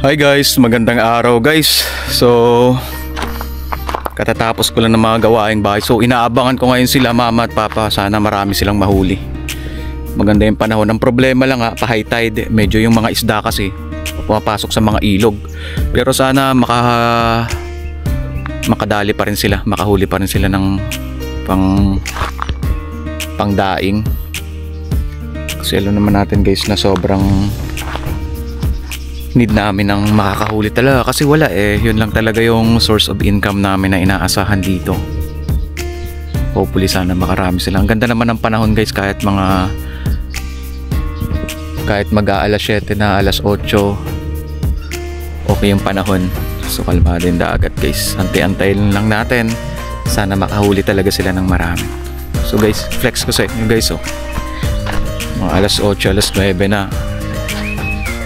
Hi guys, magandang araw guys. So katatapos ko lang ng mga gawaing bahay. So inaabangan ko ngayon sila mama at papa. Sana marami silang mahuli. Maganda yung panahon. Ang problema lang pa-high tide. Medyo yung mga isda kasi pumapasok sa mga ilog. Pero sana makadali pa rin sila, makahuli pa rin sila ng pangdaing. Kasi alam naman natin guys na sobrang need namin ng makakahuli talaga kasi wala yun lang talaga yung source of income namin na inaasahan dito. Hopefully sana makarami sila. Ang ganda naman ng panahon guys, kahit mag-aalas 7 na alas 8 okay yung panahon. So kalmado yung dagat guys, antay-antay lang natin, sana makahuli talaga sila ng marami. So guys, flex ko sa inyo guys, mga alas 8, alas 9 na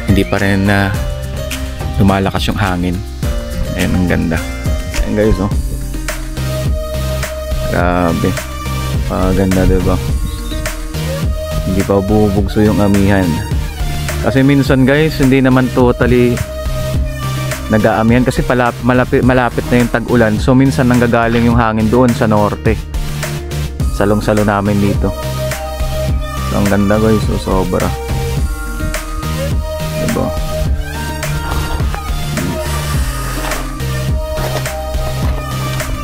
hindi pa rin lumalakas yung hangin. Ayan, ang ganda. Ayan guys, grabe, ganda diba? Hindi pa bubugso yung amihan kasi minsan guys hindi naman totally nag-aamihan kasi malapit na yung tag-ulan. So minsan nanggagaling yung hangin doon sa norte, salong-salo namin dito. So, ang ganda guys, sobra. Diba?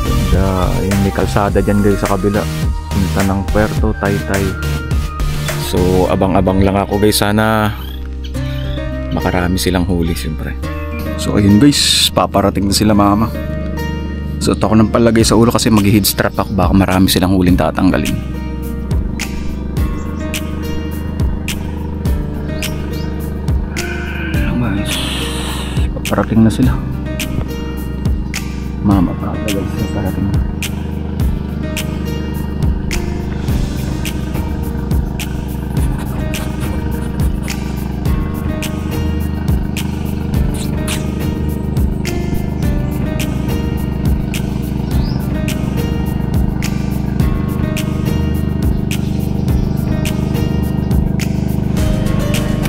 Ganda. Yung may kalsada dyan guys sa kabila, punta ng Puerto Taytay. So abang-abang lang ako guys, sana makarami silang huli siyempre. So ayun guys, paparating na sila mama. So ito ako ng palagay sa ulo kasi mag-head strap ako, baka marami silang huling tatanggalin. Parating na sila mama, guys, parating na.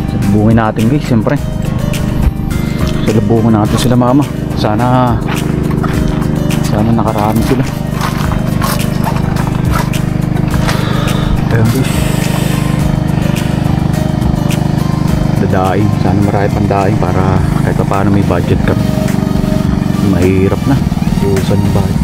Salubungin natin guys, siyempre salubungin natin sila mama. Sana nakarami sila. Ayun guys, dadaing, sana marami pang daing para kahit pa paano may budget ka. Mahirap na usan yung bahay.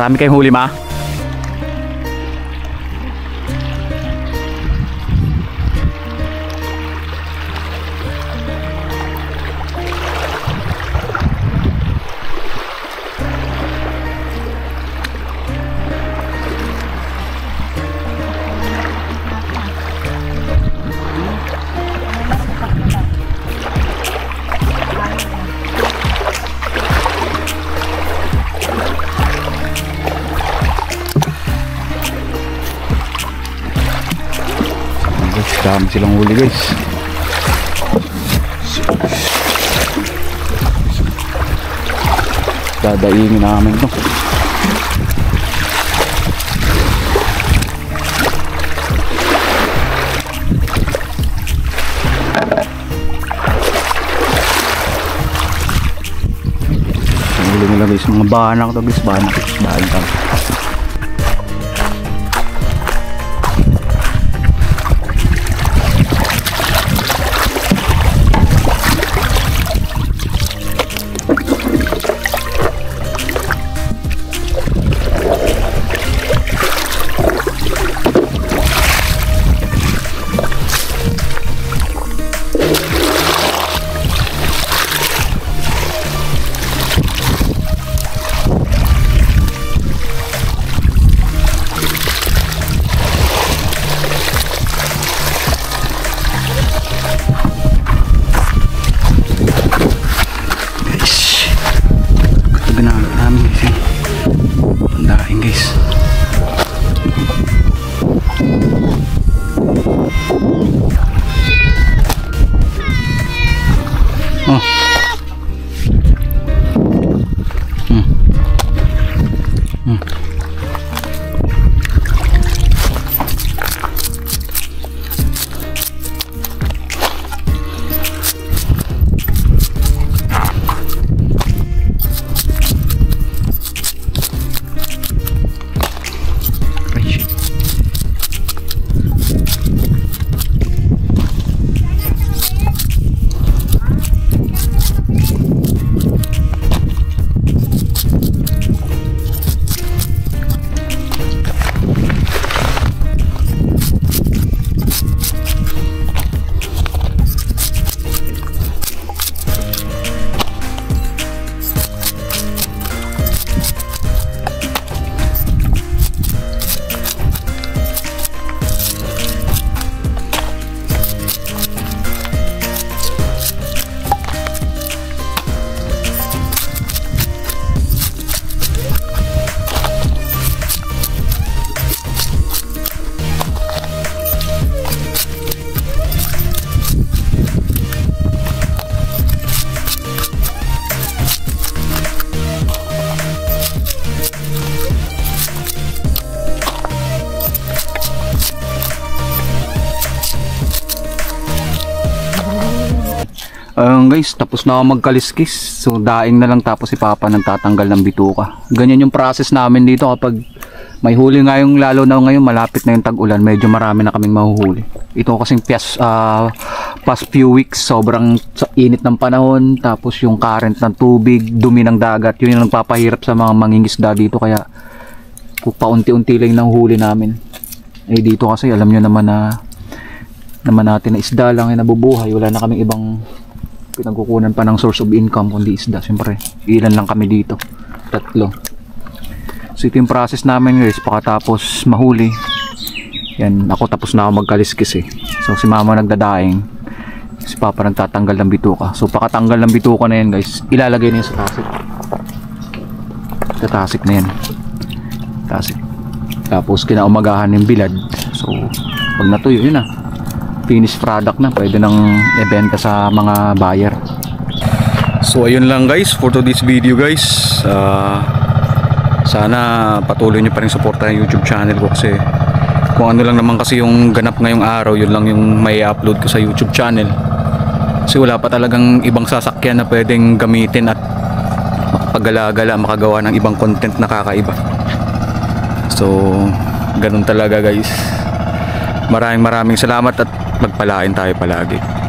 Marami kayong huli ma? Dami silang huli guys. Dadaingin namin ito. Huli nila guys, mga banak ito guys, banak ito. Oh. Guys, tapos na ako magkaliskis. So daing na lang tapos si Papa nang tatanggal ng bituka. Ganyan yung process namin dito kapag may huli ngayong, lalo na ngayon malapit na yung tag-ulan, medyo marami na kaming mahuhuli. Ito kasing past few weeks sobrang init ng panahon, tapos yung current ng tubig, dumi ng dagat, yun yung nagpapahirap sa mga mangingisda dito, kaya paunti-unti lang yung huli namin. Eh dito kasi alam nyo naman natin na isda lang yung nabubuhay, wala na kaming ibang pinagkukunan pa ng source of income kundi isda. Siyempre ilan lang kami dito, 3. So ito yung process namin guys pakatapos mahuli. Yan, ako tapos na ako magkaliskis eh. So si Mama nagdadaing, si Papa nagtatanggal ng bituka. So pakatanggal ng bituka na yan guys, ilalagay na yan sa tasik. Sa tasik na yan, tasik. Tapos kinaumagahan yung bilad. So pag natuyo yun na, finished product na, pwede nang ibenta sa mga buyer. So ayun lang guys for today's video guys. Sana patuloy nyo pa rin suportahan yung YouTube channel ko, kasi kung ano lang naman kasi yung ganap ngayong araw, yun lang yung may upload ko sa YouTube channel. Kasi wala pa talagang ibang sasakyan na pwedeng gamitin at makapagala-gala, makagawa ng ibang content na kakaiba. So ganun talaga guys. Maraming salamat at magpalain tayo palagi.